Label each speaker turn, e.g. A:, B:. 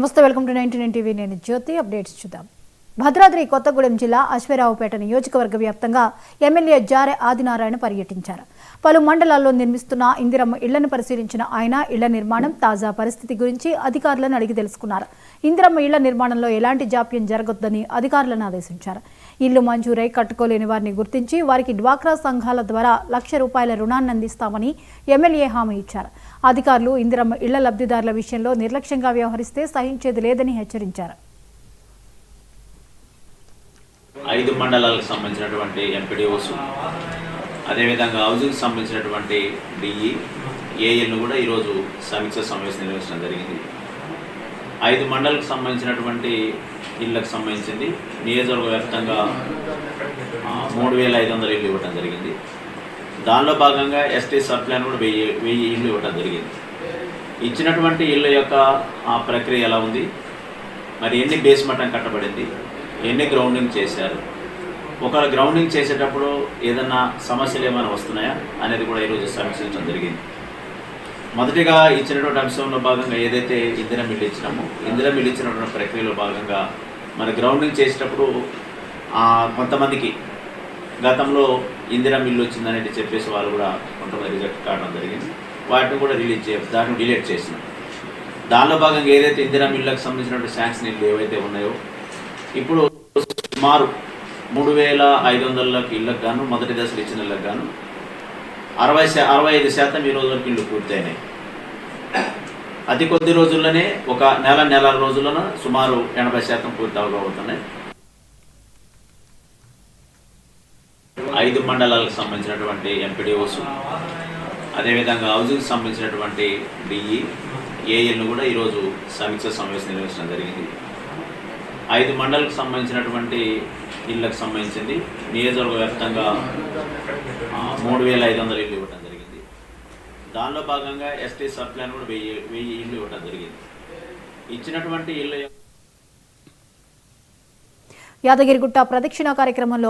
A: నమస్తే, welcome to 99 TV. నేను జ్యోతి. Updates చూద్దాం. భద్రాద్రి కొత్తగూడెం జిల్లా అశ్వారావుపేట నియోజకవర్గ వ్యాప్తంగా ఎమ్మెల్యే జారె ఆదినారాయణ పర్యటించారు. పలు మండలాల్లో నిర్మిస్తున్న ఇందిరమ్మ ఇళ్లను పరిశీలించిన ఆయన ఇళ్ల నిర్మాణం తాజా పరిస్థితి గురించి అధికారులను అడిగి తెలుసుకున్నారు. ఇందిరమ్మ ఇళ్ల నిర్మాణంలో ఎలాంటి జాప్యం జరగొద్దని అధికారులను ఆదేశించారు. ఇల్లు మంజూరై కట్టుకోలేని వారిని గుర్తించి వారికి డ్వాక్రా సంఘాల ద్వారా ₹1,00,000 రుణాన్ని అందిస్తామని ఎమ్మెల్యే హామీ ఇచ్చారు. అధికారులు ఇందిరమ్మ ఇళ్ల లబ్ధిదారుల విషయంలో నిర్లక్ష్యంగా వ్యవహరిస్తే సహించేది లేదని హెచ్చరించారు.
B: 5 మండలాలకు సంబంధించినటువంటి ఎంపీడీఓస్, అదేవిధంగా హౌసింగ్కి సంబంధించినటువంటి డిఈ, ఏఎల్ను కూడా ఈరోజు సమీక్ష సమావేశం నిర్వహించడం జరిగింది. 5 మండలకు సంబంధించినటువంటి ఇళ్లకు సంబంధించింది నియోజకవర్గ వ్యాప్తంగా 3,500 ఇళ్ళు ఇవ్వడం జరిగింది. దానిలో భాగంగా ఎస్టీ సబ్ ప్లాన్ కూడా 1000 ఇళ్ళు ఇవ్వడం జరిగింది. ఇచ్చినటువంటి ఇళ్ళ యొక్క ప్రక్రియ ఎలా ఉంది, మరి ఎన్ని బేస్ మట్టం కట్టబడింది, ఎన్ని గ్రౌండింగ్ చేశారు, ఒకవేళ గ్రౌండింగ్ చేసేటప్పుడు ఏదన్నా సమస్యలు ఏమైనా వస్తున్నాయా అనేది కూడా ఈరోజు సమీక్షించడం జరిగింది. మొదటిగా ఇచ్చినటువంటి అంశంలో భాగంగా ఏదైతే ఇందిరా మిల్లు ఇచ్చినామో, ఇందిరా మిల్లు ఇచ్చినటువంటి ప్రక్రియలో భాగంగా మన గ్రౌండింగ్ చేసేటప్పుడు కొంతమందికి గతంలో ఇందిరా మిల్లు వచ్చిందనేది చెప్పేసి వాళ్ళు కూడా కొంతమంది రిజెక్ట్ కావడం జరిగింది. వాటిని కూడా దాన్ని డిలీట్ చేసినాం. దానిలో భాగంగా ఏదైతే ఇందిరా మిల్లులకు సంబంధించినటువంటి శాంక్షన్ ఇళ్ళు ఏవైతే ఉన్నాయో, ఇప్పుడు సుమారు 3,500 ఇళ్ళకు గాను మొదటి దశలు ఇచ్చిన ఇళ్ళకు గాను 65% ఈ రోజు వరకు ఇళ్ళు పూర్తయినాయి. అతి కొద్ది రోజుల్లోనే ఒక నెల రోజుల్లోనే సుమారు 80% పూర్తి అవబోతున్నాయి. 5 మండలాలకు సంబంధించినటువంటి ఎంపీడీఓస్, అదేవిధంగా హౌసింగ్కి సంబంధించినటువంటి డిఈ, ఏఎల్ను కూడా ఈరోజు సమీక్ష సమావేశం నిర్వహించడం జరిగింది. 5 మండలకు సంబంధించినటువంటి ఇళ్లకు సంబంధించింది నియోజకవర్గ వ్యాప్తంగా 3,500 ఇళ్ళు ఇవ్వడం జరిగింది. దానిలో భాగంగా ఎస్టీ సబ్ ప్లాన్ కూడా 1000 ఇళ్ళు ఇవ్వడం జరిగింది. ఇచ్చినటువంటి ఇళ్ళ
A: యాదగిరిగుట్ట ప్రదక్షిణ కార్యక్రమంలో